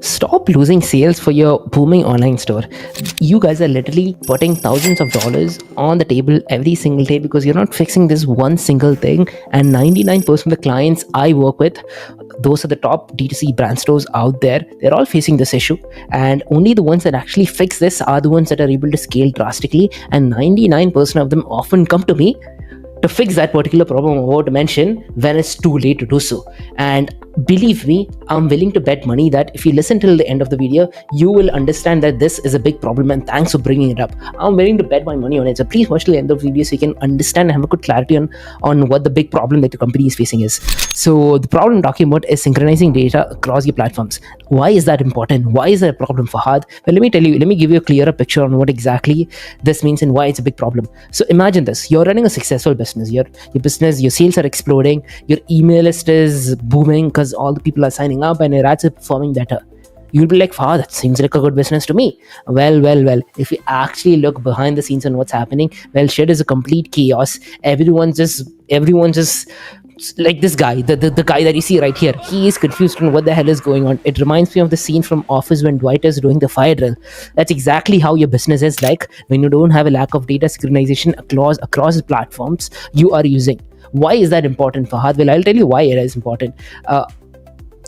Stop losing sales for your booming online store. You guys are literally putting thousands of dollars on the table every single day because you're not fixing this one single thing. And 99% of the clients I work with, those are the top D2C brand stores out there, they're all facing this issue. And only the ones that actually fix this are the ones that are able to scale drastically. And 99% of them often come to me to fix that particular problem I'm about to mention when it's too late to do so. And believe me, I'm willing to bet money that if you listen till the end of the video, you will understand that this is a big problem, and thanks for bringing it up. I'm willing to bet my money on it. So please watch till the end of the video so you can understand and have a good clarity on what the big problem that your company is facing is. So the problem I'm talking about is synchronizing data across your platforms. Why is that important? Why is that a problem, Fahad? Well, let me give you a clearer picture on what exactly this means and why it's a big problem. So imagine this: you're running a successful business. Your business, your sales are exploding, your email list is booming because all the people are signing up and your ads are performing better. You'll be like, "Wow, that seems like a good business to me." Well. If you actually look behind the scenes on what's happening, well, shit is a complete chaos. Everyone's just like this guy, the guy that you see right here. He is confused on what the hell is going on. It reminds me of the scene from Office when Dwight is doing the fire drill. That's exactly how your business is like when you don't have a lack of data synchronization across the platforms you are using. Why is that important, Fahad? Well, I'll tell you why it is important.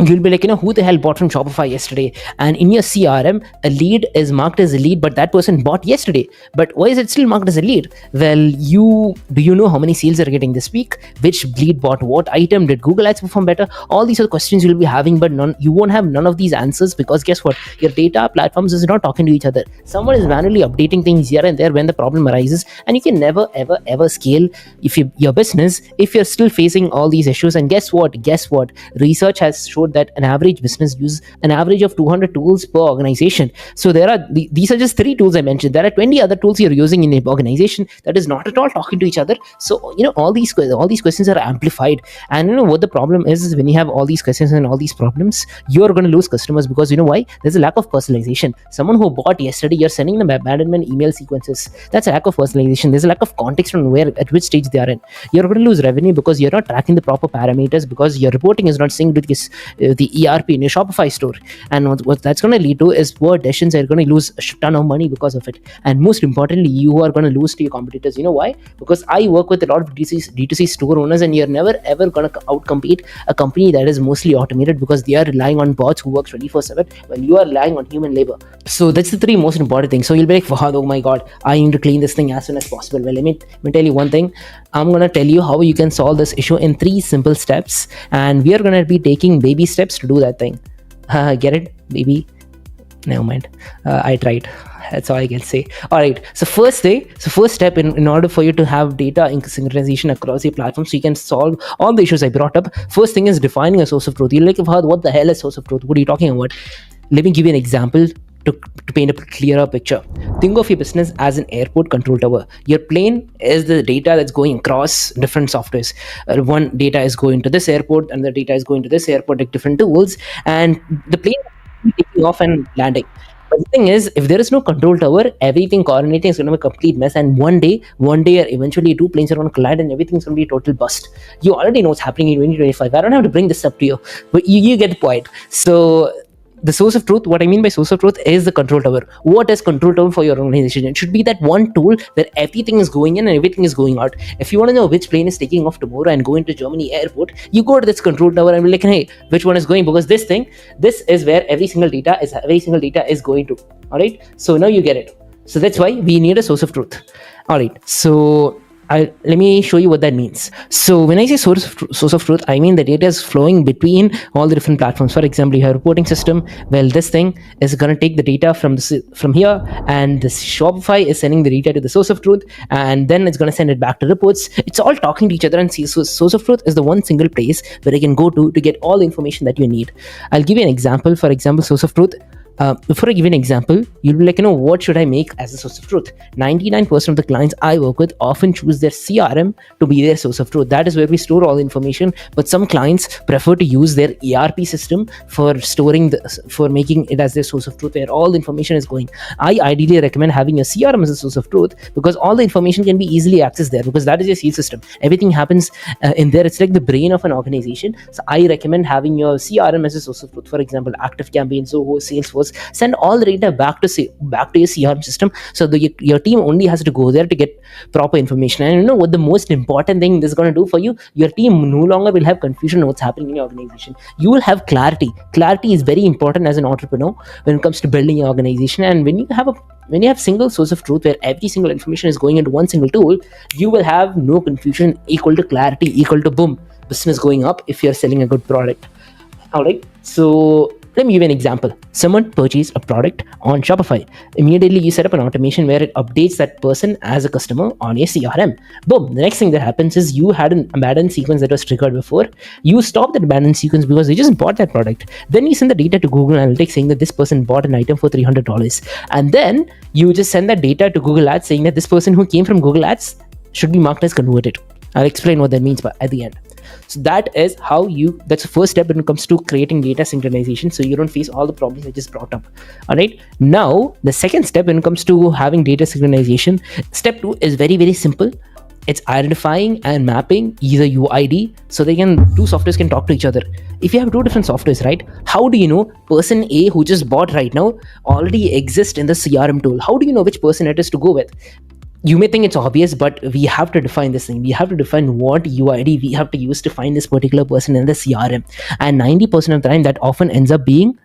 You'll be like, who the hell bought from Shopify yesterday? And in your CRM, a lead is marked as a lead, but that person bought yesterday. But why is it still marked as a lead? Well, do you know how many sales are getting this week? Which lead bought what item? Did Google Ads perform better? All these are questions you'll be having, but you won't have none of these answers because guess what? Your data platforms is not talking to each other. Someone is manually updating things here and there when the problem arises, and you can never, ever scale your business if you're still facing all these issues. And guess what? Research has showed that an average business uses an average of 200 tools per organization. So these are just 3 tools I mentioned. There are 20 other tools you're using in your organization that is not at all talking to each other. So all these questions are amplified. And what the problem is when you have all these questions and all these problems, you're going to lose customers because why? There's a lack of personalization. Someone who bought yesterday, you're sending them abandonment email sequences. That's a lack of personalization. There's a lack of context on at which stage they are in. You're going to lose revenue because you're not tracking the proper parameters, because your reporting is not synced with the ERP in your Shopify store. And what that's going to lead to is poor decisions. You're going to lose a ton of money because of it. And most importantly, you are going to lose to your competitors. You know why? Because I work with a lot of D2C store owners, and you're never ever going to outcompete a company that is mostly automated because they are relying on bots who work 24/7 when you are relying on human labor. So that's the 3 most important things. So you'll be like, Fahad, oh my God, I need to clean this thing as soon as possible. Well, let me tell you one thing. I'm going to tell you how you can solve this issue in 3 simple steps, and we are going to be taking baby steps to do that thing. Get it, baby? Never mind. I tried. That's all I can say. All right. So first step in order for you to have data synchronization across your platform so you can solve all the issues I brought up. First thing is defining a source of truth. You're like, what the hell is source of truth? What are you talking about? Let me give you an example to paint a clearer picture. Think of your business as an airport control tower. Your plane is the data that's going across different softwares. One data is going to this airport, and the data is going to this airport at different tools, and the plane is taking off and landing. But the thing is, if there is no control tower, everything coordinating is going to be a complete mess. And one day, or eventually 2 planes are going to collide and everything's going to be a total bust. You already know what's happening in 2025. I don't have to bring this up to you, but you get the point. So the source of truth, what I mean by source of truth is the control tower. What is control tower for your organization? It should be that one tool where everything is going in and everything is going out. If you want to know which plane is taking off tomorrow and going to Germany airport, you go to this control tower and be like, hey, which one is going? Because this is where every single data is going to. All right. So now you get it. So that's why we need a source of truth. All right. So let me show you what that means. So when I say source of truth, I mean the data is flowing between all the different platforms. For example, you have a reporting system. Well, this thing is going to take the data from here, and the Shopify is sending the data to the source of truth, and then it's going to send it back to reports. It's all talking to each other, and so source of truth is the one single place where you can go to get all the information that you need. I'll give you an example. For example, source of truth. For a given example, you'll be like, what should I make as a source of truth? 99% of the clients I work with often choose their CRM to be their source of truth. That is where we store all the information. But some clients prefer to use their ERP system for for making it as their source of truth, where all the information is going. I ideally recommend having a CRM as a source of truth, because all the information can be easily accessed there, because that is your sales system. Everything happens in there. It's like the brain of an organization. So I recommend having your CRM as a source of truth. For example, Active Campaign, Zoho, Salesforce. Send all the data back to your CRM system, so your team only has to go there to get proper information. And you know what the most important thing this is going to do for you? Your team no longer will have confusion on what's happening in your organization. You will have clarity. Clarity is very important as an entrepreneur when it comes to building your organization. And when you have single source of truth where every single information is going into one single tool, you will have no confusion, equal to clarity, equal to boom, business going up if you're selling a good product. All right, so let me give you an example. Someone purchased a product on Shopify. Immediately, you set up an automation where it updates that person as a customer on your CRM. Boom. The next thing that happens is you had an abandoned sequence that was triggered before. You stop that abandoned sequence because they just bought that product. Then you send the data to Google Analytics saying that this person bought an item for $300. And then you just send that data to Google Ads saying that this person who came from Google Ads should be marked as converted. I'll explain what that means at the end. So that's the first step when it comes to creating data synchronization, so you don't face all the problems I just brought up. All right, now the second step when it comes to having data synchronization, step 2 is very, very simple. It's identifying and mapping either UID, so two softwares can talk to each other. If you have two different softwares, right, how do you know person A who just bought right now already exists in the CRM tool? How do you know which person it is to go with? You may think it's obvious, but we have to define this thing. We have to define what UID we have to use to find this particular person in the CRM. And 90% of the time, that often ends up being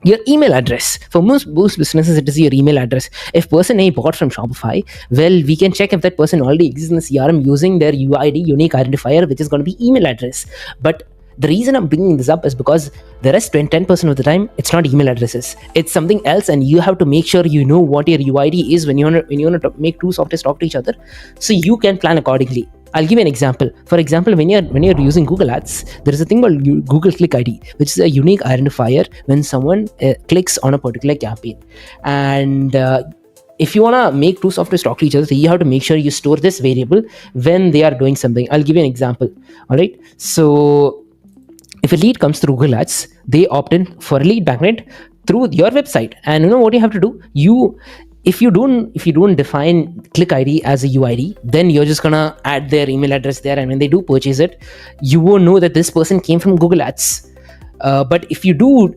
your email address. For most businesses, it is your email address. If person A bought from Shopify, well, we can check if that person already exists in the CRM using their UID, unique identifier, which is going to be email address. But the reason I'm bringing this up is because the rest 10% of the time, it's not email addresses. It's something else, and you have to make sure you know what your UID is when you want to make two softwares talk to each other, so you can plan accordingly. I'll give you an example. For example, when you're using Google Ads, there is a thing called Google Click ID, which is a unique identifier when someone clicks on a particular campaign. And if you want to make two softwares talk to each other, so you have to make sure you store this variable when they are doing something. I'll give you an example. All right, so if a lead comes through Google Ads, they opt in for a lead magnet through your website. And you know what you have to do? If you don't define click ID as a UID, then you're just gonna add their email address there, and when they do purchase it, you won't know that this person came from Google Ads. But if you do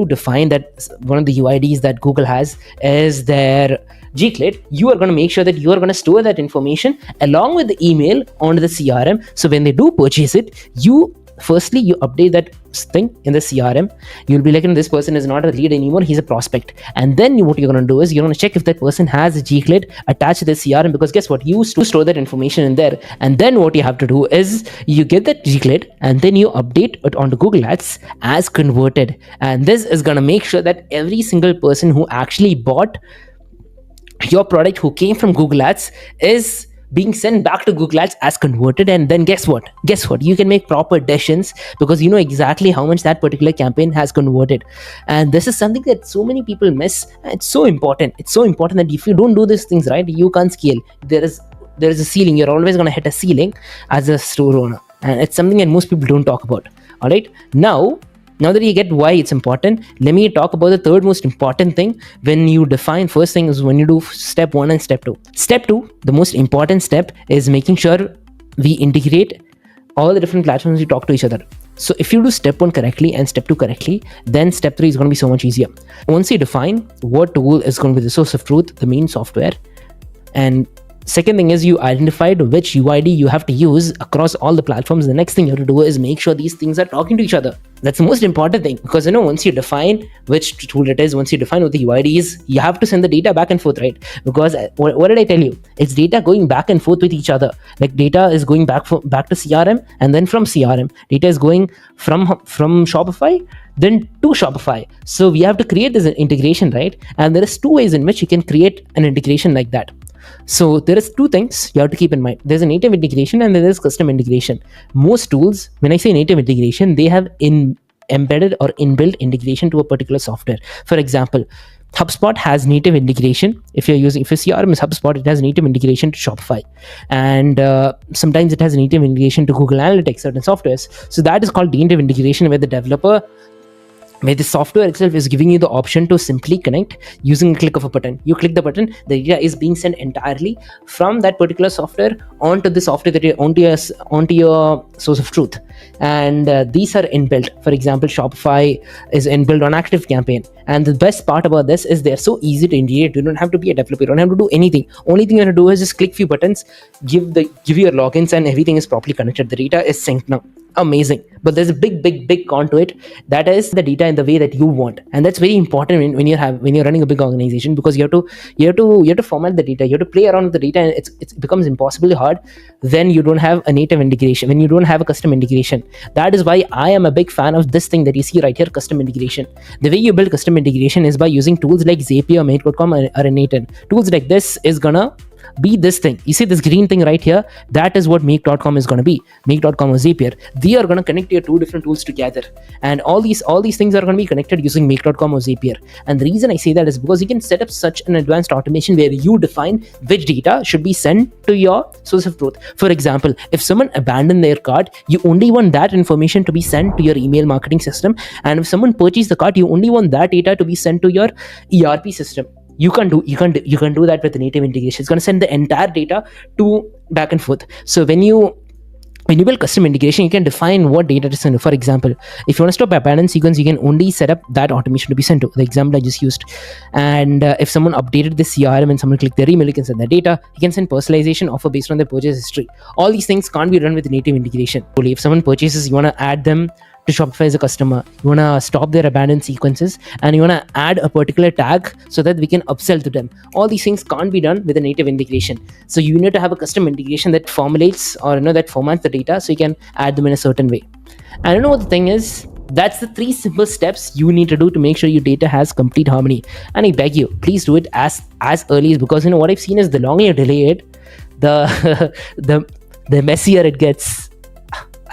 define that one of the UIDs that Google has is their Gclit, you are going to make sure that you are going to store that information along with the email onto the CRM. So when they do purchase it, you update that thing in the CRM. You'll be like, this person is not a lead anymore, he's a prospect. And then what you're going to do is you're going to check if that person has a Gclit attached to the CRM, because guess what, you store that information in there. And then what you have to do is you get that Gclit and then you update it onto Google Ads as converted. And this is going to make sure that every single person who actually bought your product who came from Google Ads is being sent back to Google Ads as converted. And then guess what? You can make proper decisions because you know exactly how much that particular campaign has converted. And this is something that so many people miss. It's so important. It's so important that if you don't do these things right, you can't scale. There is a ceiling. You're always going to hit a ceiling as a store owner. And it's something that most people don't talk about. All right. Now that you get why it's important, let me talk about the third most important thing when you define. First thing is when you do step 1 and step 2. Step 2, the most important step, is making sure we integrate all the different platforms we talk to each other. So if you do step 1 correctly and step 2 correctly, then step 3 is going to be so much easier. Once you define what tool is going to be the source of truth, the main software, and second thing is you identified which UID you have to use across all the platforms. The next thing you have to do is make sure these things are talking to each other. That's the most important thing, because once you define which tool it is, once you define what the UID is, you have to send the data back and forth, right? Because what did I tell you? It's data going back and forth with each other. Like data is going back to CRM, and then from CRM, data is going from Shopify then to Shopify. So we have to create this integration, right? And there is 2 ways in which you can create an integration like that. So there is 2 things you have to keep in mind. There's a native integration and there is custom integration. Most tools, when I say native integration, they have embedded or inbuilt integration to a particular software. For example, HubSpot has native integration. If your CRM is HubSpot, it has native integration to Shopify, and sometimes it has native integration to Google Analytics, certain softwares. So that is called native integration, where the software itself is giving you the option to simply connect using a click of a button. You click the button, the data is being sent entirely from that particular software onto the software onto your source of truth. And these are inbuilt. For example, Shopify is inbuilt on ActiveCampaign. And the best part about this is they're so easy to integrate. You don't have to be a developer. You don't have to do anything. Only thing you have to do is just click few buttons, give your logins, and everything is properly connected. The data is synced now. Amazing. But there's a big con to it. That is the data in the way that you want, and that's very important when you're running a big organization, because you have to format the data. You have to play around with the data, and it becomes impossibly hard when you don't have a native integration, when you don't have a custom integration. That is why I am a big fan of this thing that you see right here, custom integration. The way you build custom integration is by using tools like Zapier, Make.com, or Innate. Tools like this is gonna be this thing. You see this green thing right here? That is what Make.com is going to be. Make.com or Zapier. They are going to connect your two different tools together. And all these things are going to be connected using Make.com or Zapier. And the reason I say that is because you can set up such an advanced automation where you define which data should be sent to your source of truth. For example, if someone abandoned their cart, you only want that information to be sent to your email marketing system. And if someone purchased the cart, you only want that data to be sent to your ERP system. You can do that with the native integration. It's going to send the entire data to back and forth. So when you build custom integration, you can define what data to send. For example, if you want to stop abandoned sequence, you can only set up that automation to be sent to the example I just used. And if someone updated the CRM and someone clicked their email, you can send that data. You can send personalization offer based on their purchase history. All these things can't be run with native integration. If someone purchases, you want to add them to Shopify as a customer, you want to stop their abandoned sequences, and you want to add a particular tag so that we can upsell to them. All these things can't be done with a native integration. So you need to have a custom integration that formulates or that formats the data so you can add them in a certain way. And what the thing is, that's the 3 simple steps you need to do to make sure your data has complete harmony. And I beg you, please do it as early, because what I've seen is the longer you delay it, the messier it gets.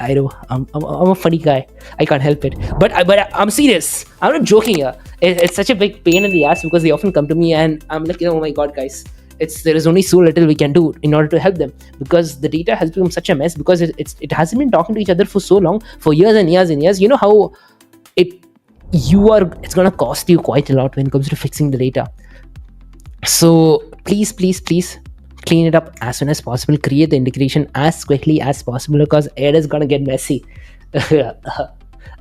I know I'm a funny guy. I can't help it. But I'm serious. I'm not joking here. It's such a big pain in the ass because they often come to me and I'm like, oh my god, guys, there is only so little we can do in order to help them, because the data has become such a mess, because it hasn't been talking to each other for so long, for years and years and years. You know how it's gonna cost you quite a lot when it comes to fixing the data. So please clean it up as soon as possible. Create the integration as quickly as possible, because it is gonna get messy.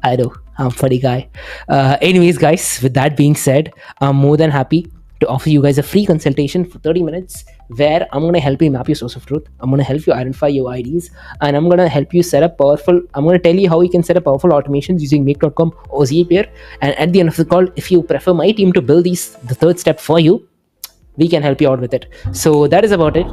I know, I'm a funny guy. Anyways, guys, with that being said, I'm more than happy to offer you guys a free consultation for 30 minutes where I'm going to help you map your source of truth. I'm going to help you identify your UIDs, and I'm going to help you set up I'm going to tell you how you can set up powerful automations using Make.com or Zapier. And at the end of the call, if you prefer my team to build the third step for you, we can help you out with it. So that is about it.